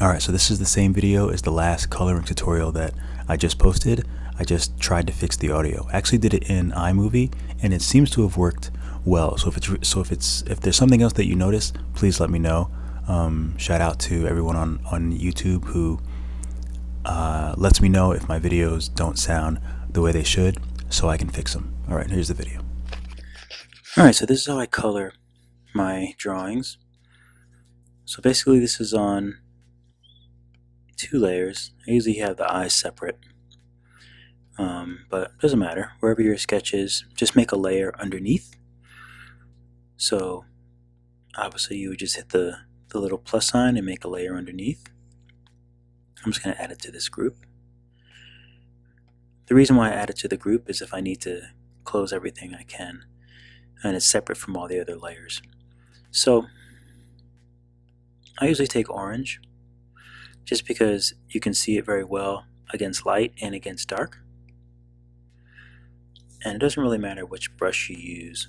Alright, so this is the same video as the last coloring tutorial that I just posted. I just tried to fix the audio. I actually did it in iMovie and it seems to have worked well. So if there's something else that you notice, please let me know. Shout out to everyone on YouTube who lets me know if my videos don't sound the way they should so I can fix them. Alright, here's the video. Alright, so this is how I color my drawings. So basically this is on 2 layers. I usually have the eyes separate, but it doesn't matter. Wherever your sketch is, just make a layer underneath. So obviously you would just hit the little plus sign and make a layer underneath. I'm just going to add it to this group. The reason why I add it to the group is if I need to close everything I can, and it's separate from all the other layers. So I usually take orange just because you can see it very well against light and against dark. And it doesn't really matter which brush you use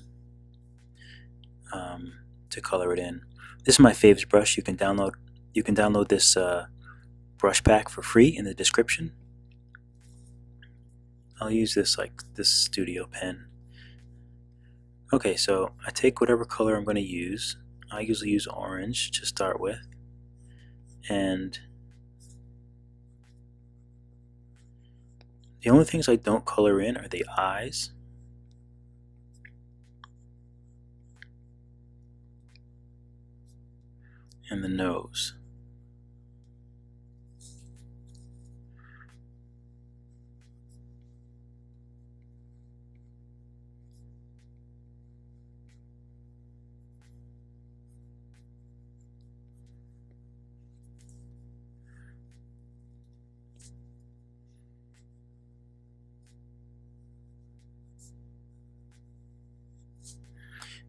to color it in. This is my faves brush. You can download this brush pack for free in the description. I'll use this studio pen. Okay, so I take whatever color I'm going to use. I usually use orange to start with, and the only things I don't color in are the eyes and the nose.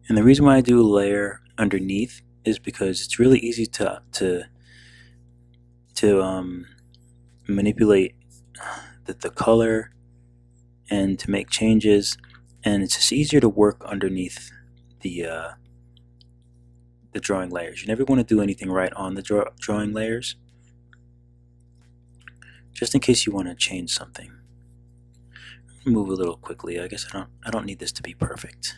And the reason why I do a layer underneath is because it's really easy to manipulate the color and to make changes, and it's just easier to work underneath the drawing layers. You never want to do anything right on the drawing layers, just in case you want to change something. Move a little quickly. I guess I don't need this to be perfect.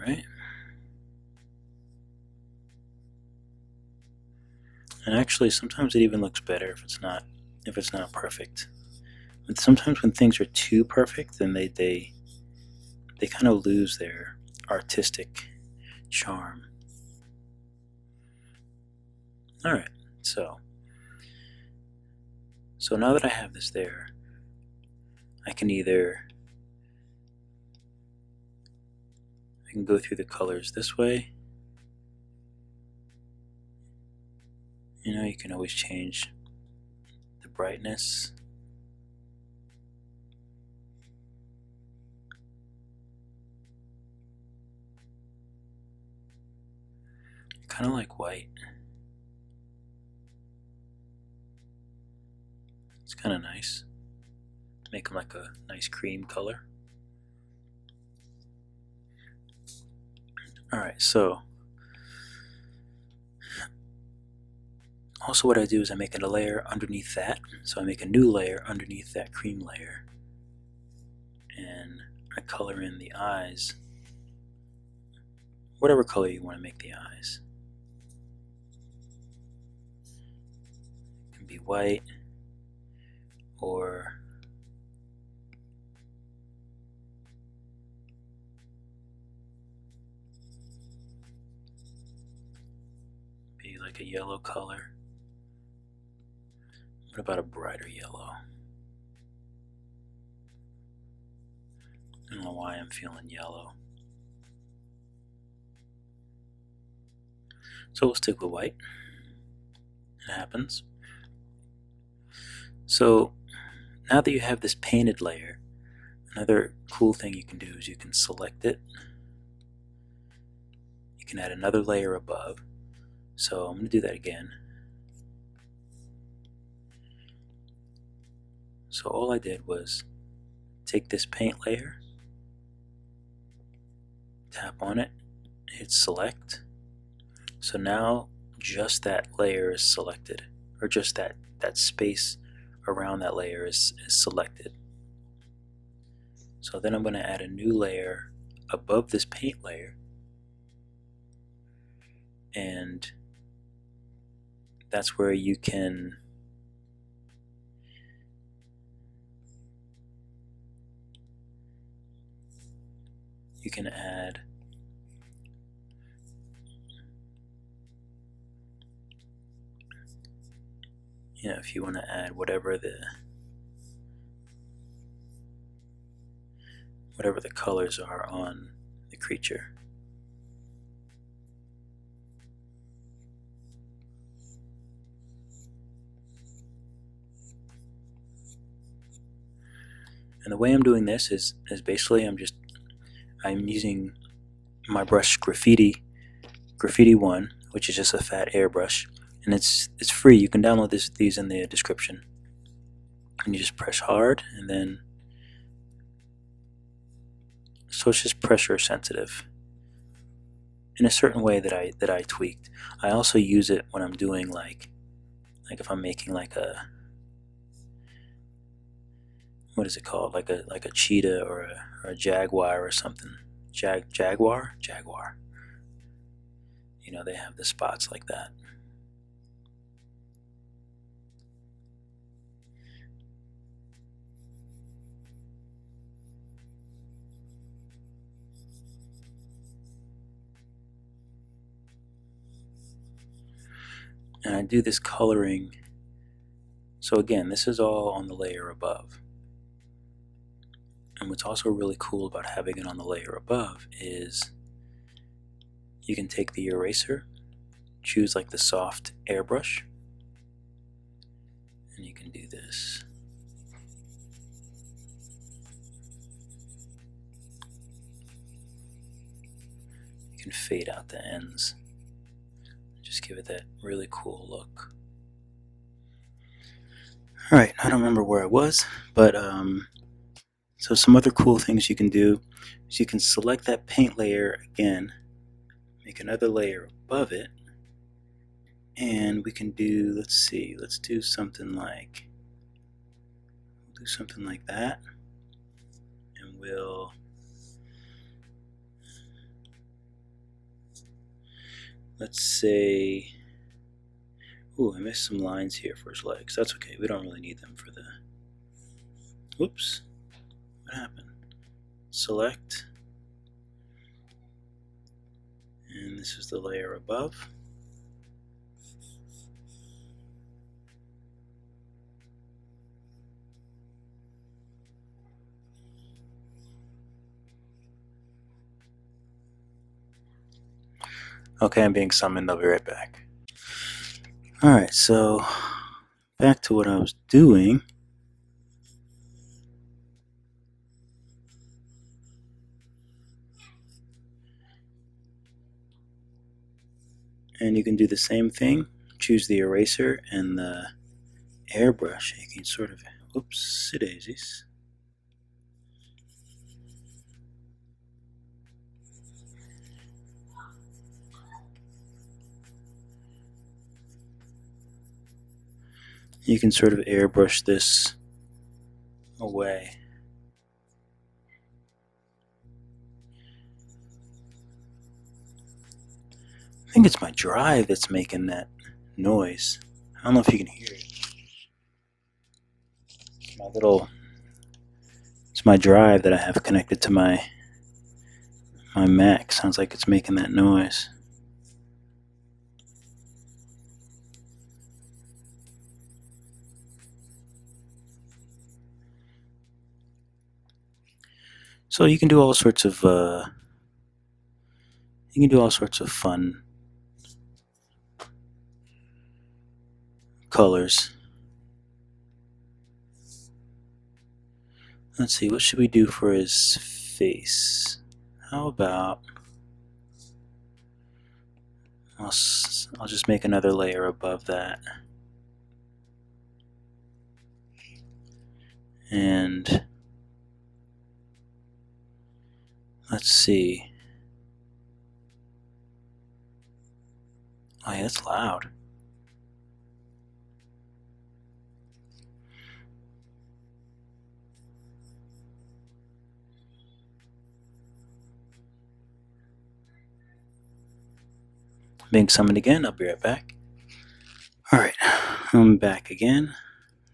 Alright. And actually sometimes it even looks better if it's not perfect. But sometimes when things are too perfect, then they kind of lose their artistic charm. Alright, so now that I have this there, I can go through the colors this way. You know, you can always change the brightness. Kind of like white. It's kind of nice. Make them like a nice cream color. Alright, so also what I do is I make a layer underneath that. So I make a new layer underneath that cream layer, and I color in the eyes, whatever color you want to make the eyes. It can be white or be like a yellow color. What about a brighter yellow? I don't know why I'm feeling yellow. So we'll stick with white. It happens. So now that you have this painted layer, another cool thing you can do is you can select it. You can add another layer above. So I'm going to do that again. So all I did was take this paint layer tap on it, hit select. So now just that layer is selected, or just that space around that layer is selected. So then I'm going to add a new layer above this paint layer, and that's where you can add if you want to add whatever the colors are on the creature. And the way I'm doing this is basically I'm using my brush Graffiti 1, which is just a fat airbrush, and it's free. You can download these in the description. And you just press hard, and then so it's just pressure sensitive in a certain way that I tweaked. I also use it when I'm doing like if I'm making like a, what is it called, like a cheetah or a jaguar or something. Jaguar. They have the spots like that. And I do this coloring. So again, this is all on the layer above. And what's also really cool about having it on the layer above is you can take the eraser, choose like the soft airbrush, and you can do this. You can fade out the ends. Just give it that really cool look. Alright, I don't remember where I was, but so some other cool things you can do is you can select that paint layer again, make another layer above it, and we can do, let's do something like that, and let's say, ooh, I missed some lines here for his legs. That's okay, we don't really need them for the, whoops, what happened? Select, and this is the layer above. Okay, I'm being summoned. I'll be right back. Alright, so back to what I was doing. And you can do the same thing. Choose the eraser and the airbrush. You can sort of, whoops, daisies. You can sort of airbrush this away. I think it's my drive that's making that noise. I don't know if you can hear it. It's my drive that I have connected to my Mac. Sounds like it's making that noise. So you can do all sorts of fun colors. Let's see, what should we do for his face? How about I'll just make another layer above that. And let's see. Oh yeah, that's loud. Being summoned again. I'll be right back. Alright, I'm back again.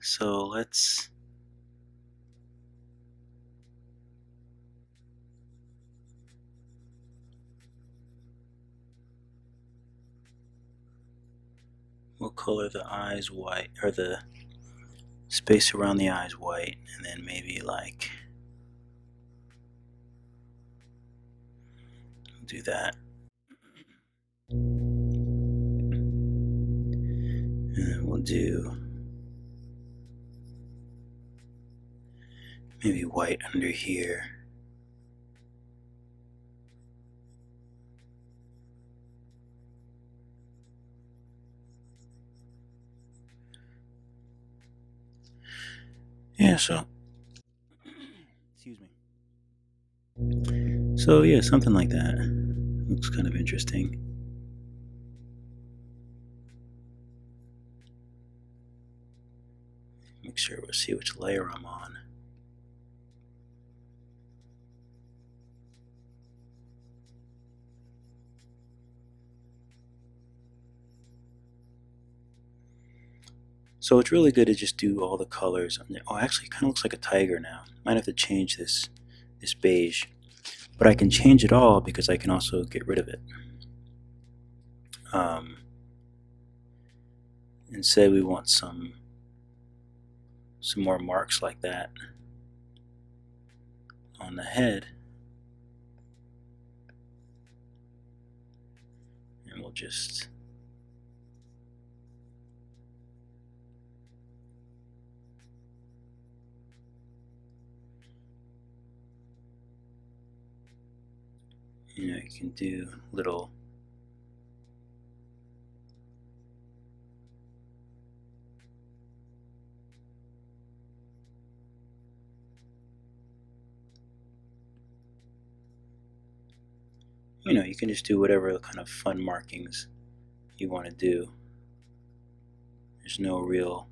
So we'll color the eyes white, or the space around the eyes white, and then maybe like do that. And then we'll do maybe white under here. Yeah, so excuse me. So yeah, something like that. Looks kind of interesting. Make sure we'll see which layer I'm on. So it's really good to just do all the colors. Oh, actually, it kind of looks like a tiger now. Might have to change this beige, but I can change it all because I can also get rid of it. And say we want some more marks like that on the head, and we'll just you can do little you can just do whatever kind of fun markings you want to do. There's no real.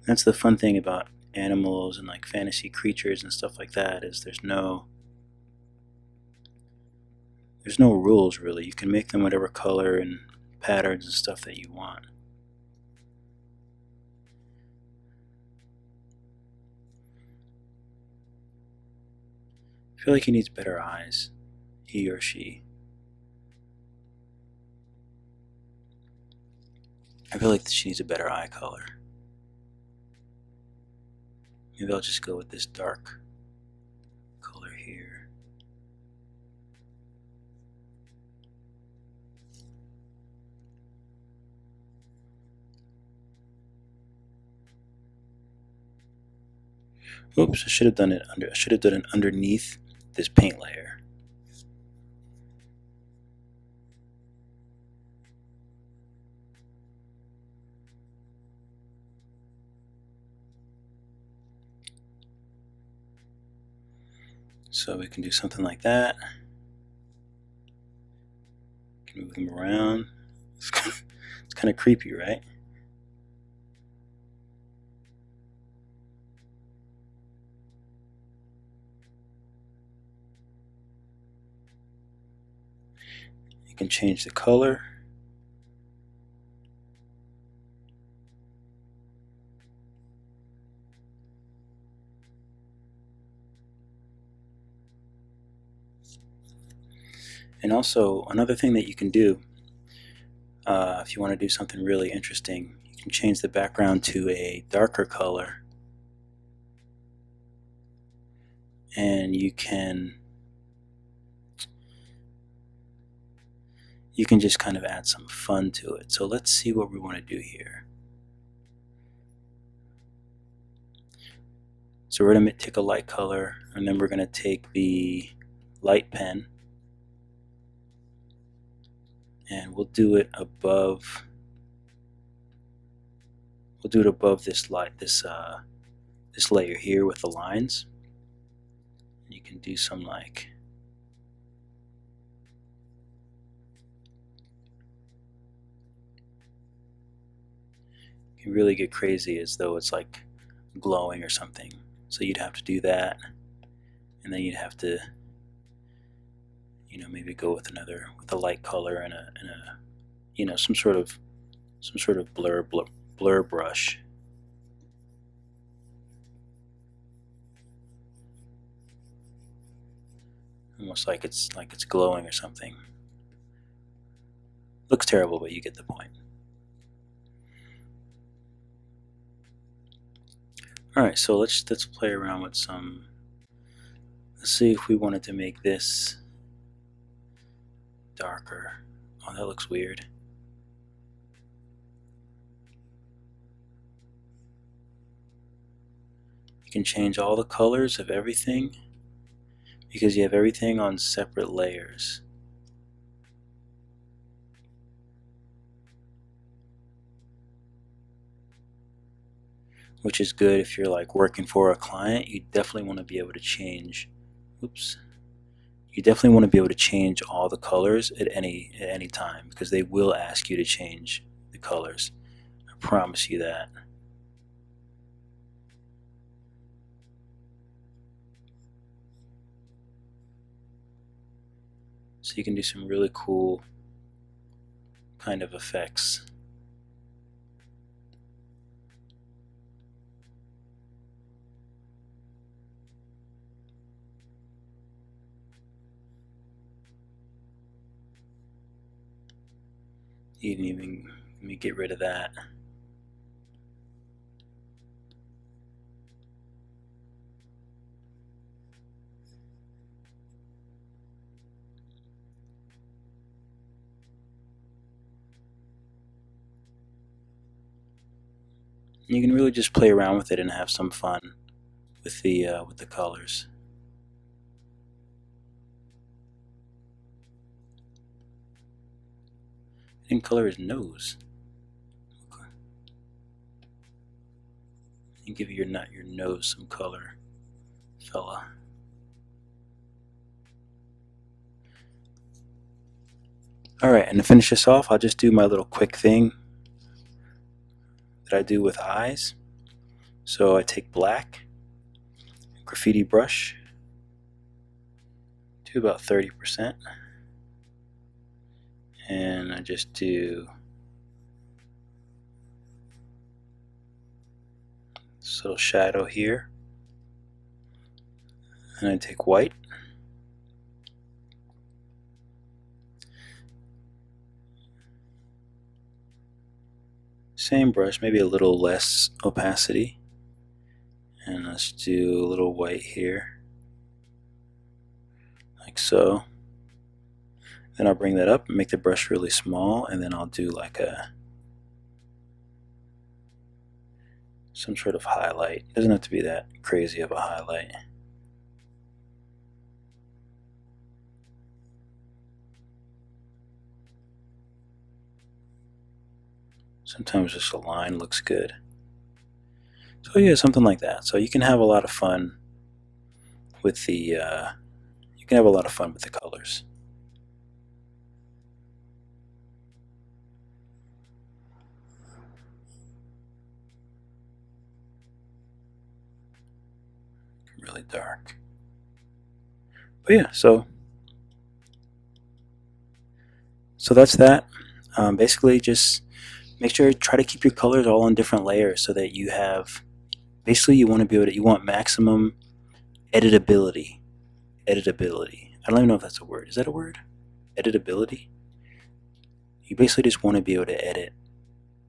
That's the fun thing about animals and like fantasy creatures and stuff like that, is there's no rules really. You can make them whatever color and patterns and stuff that you want. I feel like he needs better eyes, he or she. I feel like she needs a better eye color. Maybe I'll just go with this dark color here. Oops, I should have done it underneath this paint layer. So we can do something like that. Can move them around. It's kind of creepy, right? You can change the color. And also, another thing that you can do, if you want to do something really interesting, you can change the background to a darker color, and you can just kind of add some fun to it. So let's see what we want to do here. So we're going to take a light color, and then we're going to take the light pen, and we'll do it above this light, this layer here with the lines. You can do some like can really get crazy as though it's like glowing or something. So you'd have to do that, and then you'd have to, maybe go with with a light color and a some sort of blur brush. Almost like it's glowing or something. Looks terrible, but you get the point. Alright, so let's play around with some. Let's see if we wanted to make this darker. Oh, that looks weird. You can change all the colors of everything because you have everything on separate layers. Which is good if you're like working for a client. You definitely want to be able to change. You definitely want to be able to change all the colors at any time, because they will ask you to change the colors. I promise you that. So you can do some really cool kind of effects. Even let me get rid of that. You can really just play around with it and have some fun with the colors. I didn't color his nose. Okay. And give your nose some color, fella. Alright, and to finish this off, I'll just do my little quick thing that I do with eyes. So I take black, graffiti brush to about 30%, and I just do this little shadow here, and I take white, same brush, maybe a little less opacity, and let's do a little white here, like so. Then I'll bring that up and make the brush really small, and then I'll do like some sort of highlight. It doesn't have to be that crazy of a highlight. Sometimes just a line looks good. So yeah, something like that. So you can have a lot of fun with the colors. Really dark. But yeah, so that's that. Basically, just make sure try to keep your colors all on different layers so that you have. Basically, you want maximum editability. Editability. I don't even know if that's a word. Is that a word? Editability. You basically just want to be able to edit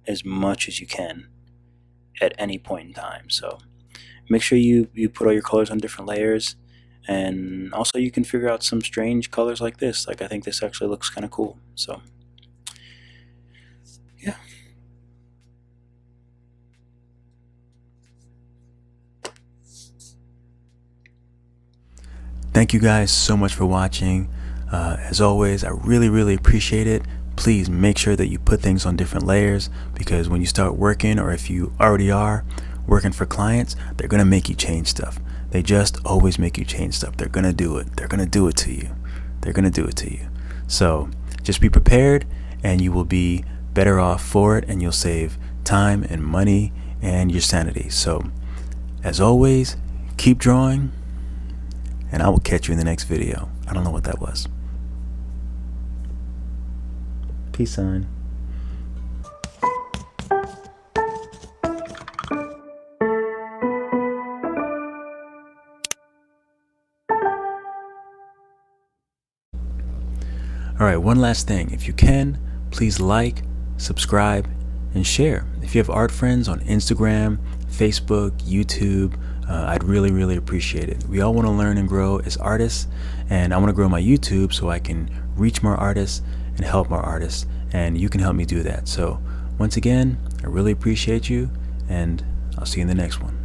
as much as you can at any point in time. So make sure you put all your colors on different layers, and also you can figure out some strange colors like this. Like I think this actually looks kind of cool. So yeah. Thank you guys so much for watching. As always, I really appreciate it. Please make sure that you put things on different layers, because when you start working, or if you already are working for clients, they're going to make you change stuff. They just always make you change stuff. They're going to do it. They're going to do it to you. They're going to do it to you. So just be prepared, and you will be better off for it, and you'll save time and money and your sanity. So, as always, keep drawing, and I will catch you in the next video. I don't know what that was. Peace sign. Alright, one last thing. If you can, please like, subscribe, and share. If you have art friends on Instagram, Facebook, YouTube, I'd really appreciate it. We all want to learn and grow as artists, and I want to grow my YouTube so I can reach more artists and help more artists, and you can help me do that. So once again, I really appreciate you, and I'll see you in the next one.